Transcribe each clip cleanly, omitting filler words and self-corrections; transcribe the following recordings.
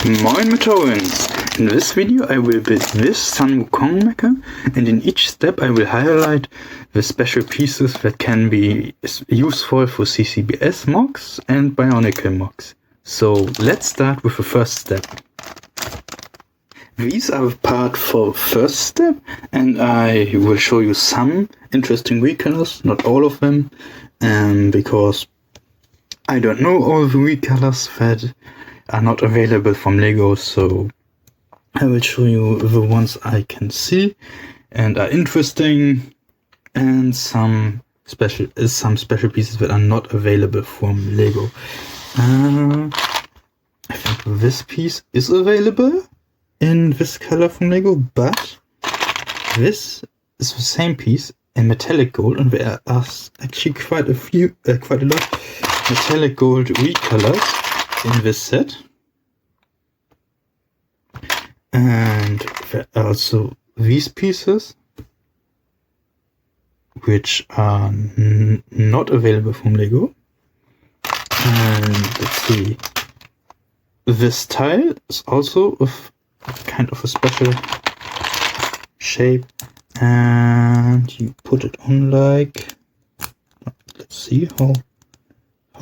Moin Meteorins! In this video I will build this Sun Wukong mecha, and in each step I will highlight the special pieces that can be useful for CCBS mocks and Bionicle mocks. So let's start with the first step. These are the part for the first step, and I will show you some interesting recolors, not all of them, because I don't know all the recolors that are not available from LEGO, so I will show you the ones I can see and are interesting, and some special pieces that are not available from LEGO. I think this piece is available in this color from LEGO, but this is the same piece in metallic gold, and there are actually quite a lot metallic gold recolors in this set. And there are also these pieces, which are not available from LEGO. And let's see, this tile is also of kind of a special shape, and you put it on like, let's see, how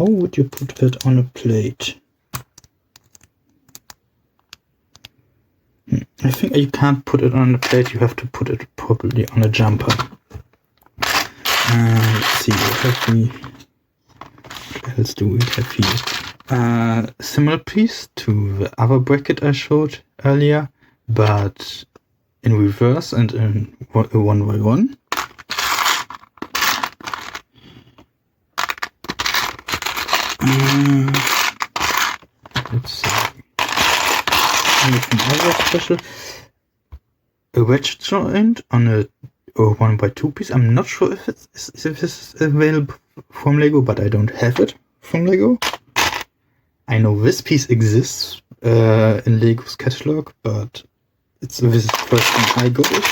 would you put that on a plate? I think you can't put it on a plate, you have to put it probably on a jumper. Let's see, what else do we have here? Similar piece to the other bracket I showed earlier, but in reverse and in 1x1. Let's see. Anything other special? A wedge joint on a 1x2 piece. I'm not sure if this is available from LEGO, but I don't have it from LEGO. I know this piece exists in LEGO's catalog, but this is the first time I got it.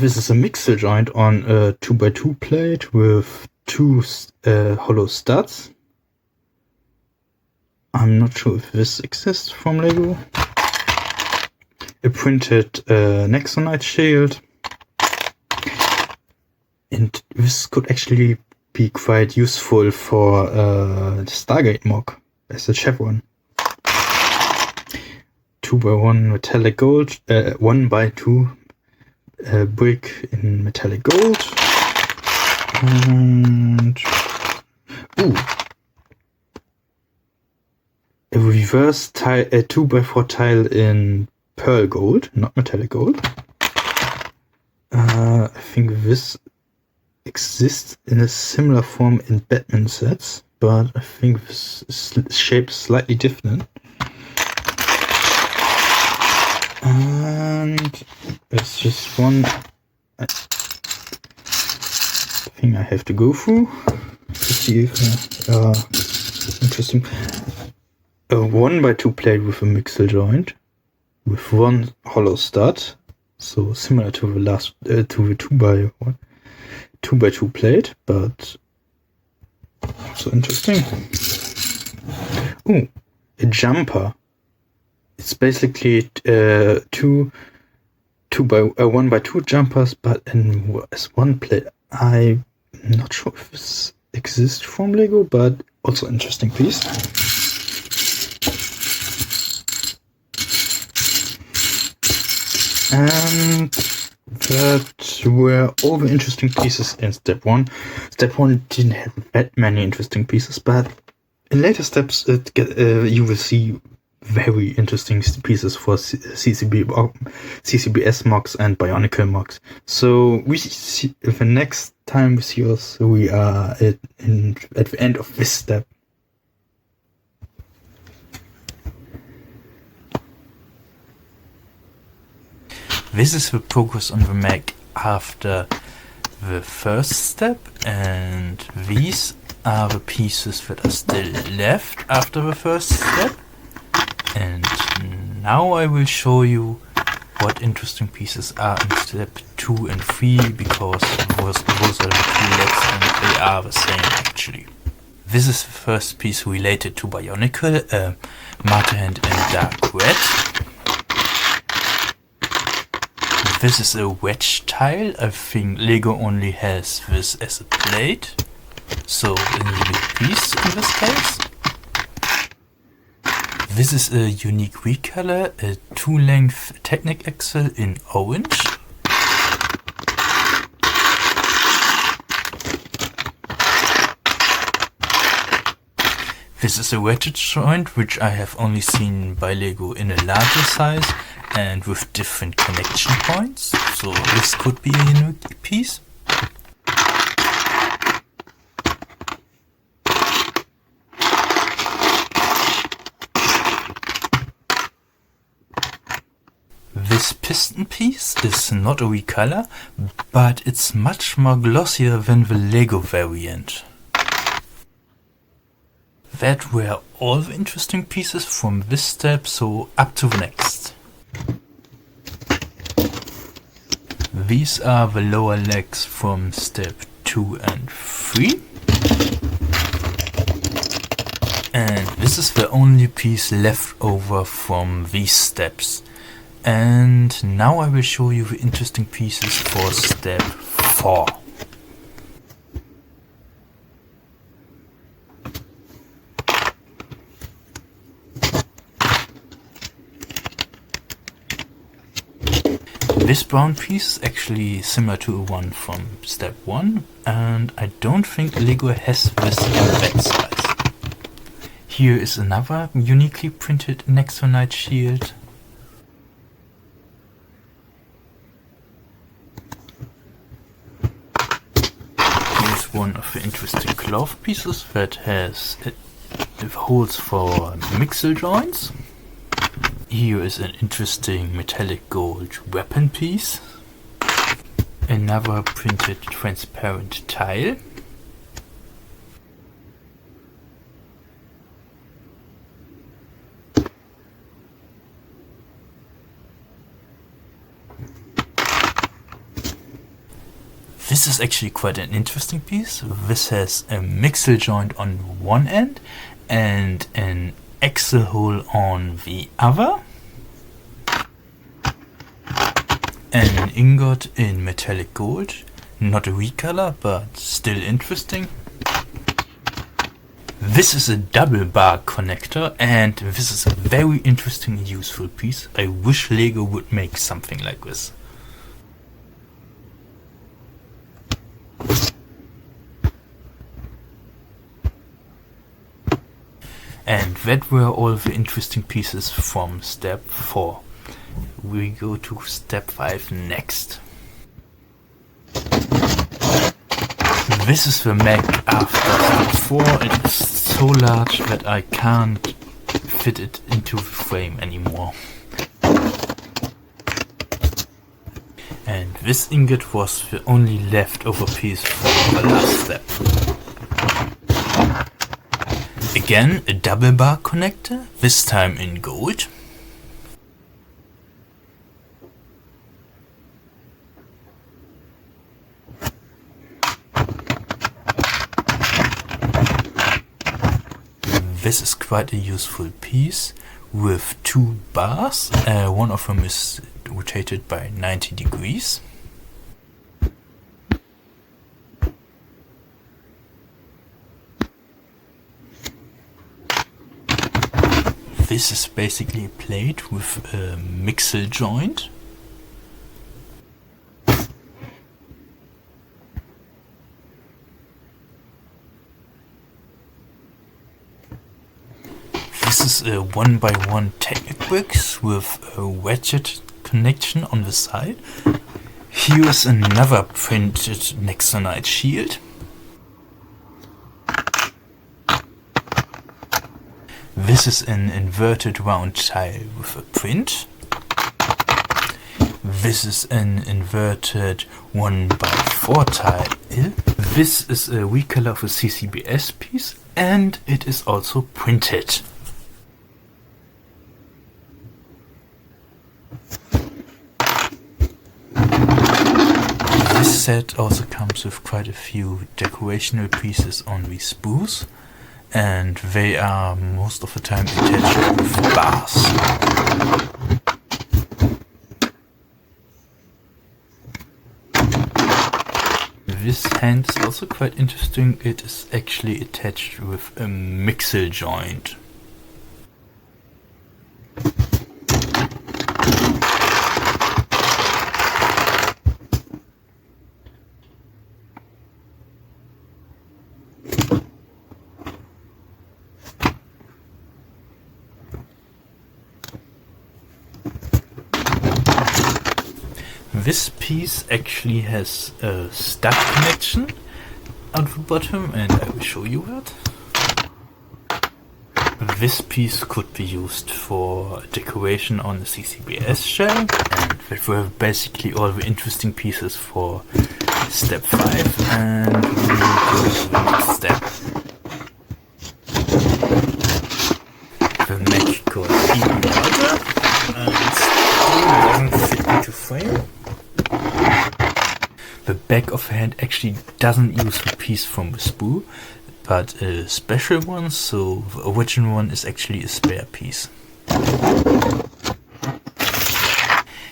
This is a mixer joint on a 2x2 plate with two hollow studs. I'm not sure if this exists from LEGO. A printed Nexonite shield. And this could actually be quite useful for the Stargate mock as a chevron. 2x1 metallic gold, 1x2 brick in metallic gold. And a reverse tile, a 2x4 tile in pearl gold, not metallic gold. I think this exists in a similar form in Batman sets, but I think this shape is slightly different. And it's just one thing I have to go through to see if interesting. A 1x2 plate with a mixer joint with one hollow stud, so similar to the last to the 2x2 plate, but also interesting. Oh, a jumper. It's basically 1x2 jumpers, but as one plate. I'm not sure if this exists from LEGO, but also interesting piece. And that were all the interesting pieces in step 1. Step 1 didn't have that many interesting pieces, but in later steps you will see very interesting pieces for CCBS mocks and Bionicle mocks. So we see, the next time we see us, we are at the end of this step. This is the progress on the mech after the first step, and these are the pieces that are still left after the first step. And now I will show you what interesting pieces are in step 2 and 3, because those are the two legs and they are the same actually. This is the first piece related to Bionicle, Master Hand in dark red. This is a wedge tile. I think Lego only has this as a plate, so a unique piece in this case. This is a unique recolor, a 2-length Technic axle in orange. This is a ratchet joint, which I have only seen by Lego in a larger size and with different connection points, so this could be a unique piece. This piston piece is not a recolor, but it's much more glossier than the Lego variant. That were all the interesting pieces from this step, so up to the next. These are the lower legs from step 2 and 3. And this is the only piece left over from these steps. And now I will show you the interesting pieces for step 4. This brown piece is actually similar to one from step 1, and I don't think Lego has this in that size. Here is another uniquely printed Nexonite shield. Here's one of the interesting glove pieces that has holes for mixel joints. Here is an interesting metallic gold weapon piece. Another printed transparent tile. This is actually quite an interesting piece. This has a mixel joint on one end and an axle hole on the other. An ingot in metallic gold, not a recolor but still interesting. This is a double bar connector and this is a very interesting and useful piece. I wish Lego would make something like this. And that were all the interesting pieces from step 4. We go to step 5 next. This is the mech after step 4. It is so large that I can't fit it into the frame anymore. And this ingot was the only leftover piece from the last step. Again, a double bar connector, this time in gold. This is quite a useful piece with 2 bars. One of them is rotated by 90 degrees. This is basically a plate with a mixel joint. This is a 1x1 Technic bricks with a ratchet connection on the side. Here is another printed Nexonite shield. This is an inverted round tile with a print. This is an inverted 1x4 tile. This is a recolor of a CCBS piece and it is also printed. This set also comes with quite a few decorational pieces on these spoons. and they are most of the time attached with bars. This hand is also quite interesting. It is actually attached with a mixel joint. This piece actually has a stud connection at the bottom, and I will show you that. This piece could be used for decoration on the CCBS shell, and that were basically all the interesting pieces for step 5, and we will go to the next step. The mech got even larger, and still doesn't fit into frame. The back of the hand actually doesn't use the piece from the spool, but a special one, so the original one is actually a spare piece.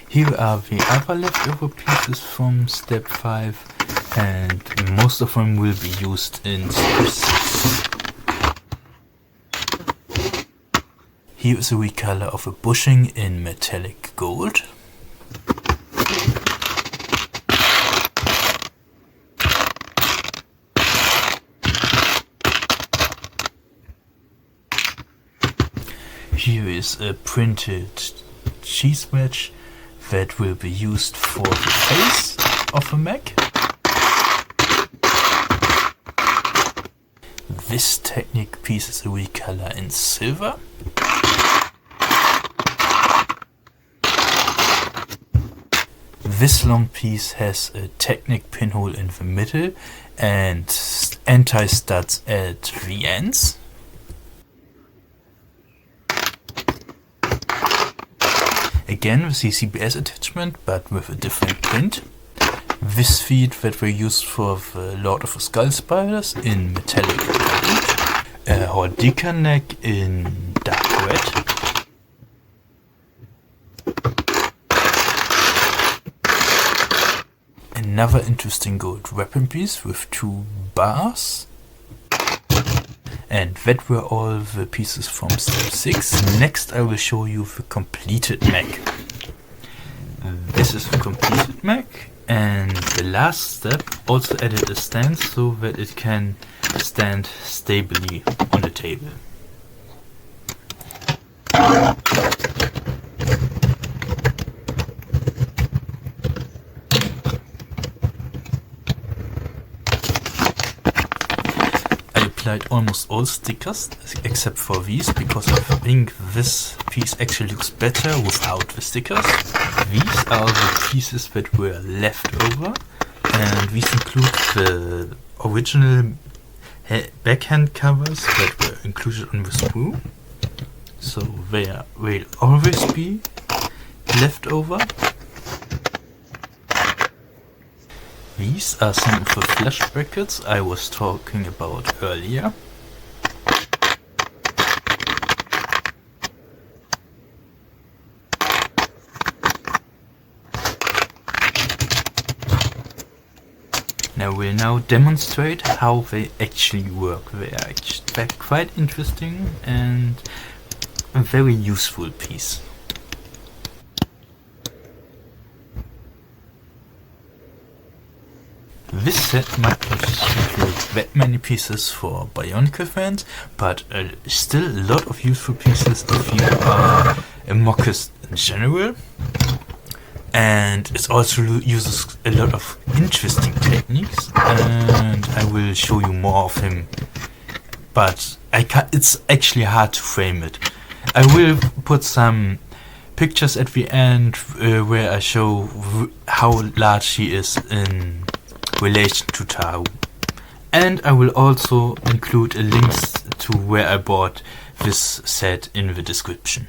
Here are the other leftover pieces from step 5, and most of them will be used in step 6. Here is a recolor of a bushing in metallic gold. Here is a printed cheese wedge that will be used for the face of a mech. This Technic piece is a recolor in silver. This long piece has a Technic pinhole in the middle and anti-studs at the ends. Again the CCBS attachment, but with a different print. This feet that were used for the Lord of the Skull Spiders in metallic gold. A Hordika neck in dark red. Another interesting gold weapon piece with 2 bars. And that were all the pieces from step 6. Next I will show you the completed mech. This is the completed mech, and the last step also added a stand so that it can stand stably on the table. Applied almost all stickers except for these, because I think this piece actually looks better without the stickers. These are the pieces that were left over, and these include the original backhand covers that were included on the sprue, so they will always be left over. These are some of the flash brackets I was talking about earlier. I will now demonstrate how they actually work. They're quite interesting and a very useful piece. This set might not include that many pieces for Bionicle fans, but still a lot of useful pieces if you are a Mocist in general. And it also uses a lot of interesting techniques, and I will show you more of him. But it's actually hard to frame it. I will put some pictures at the end where I show how large he is in relation to Taru. And I will also include a link to where I bought this set in the description.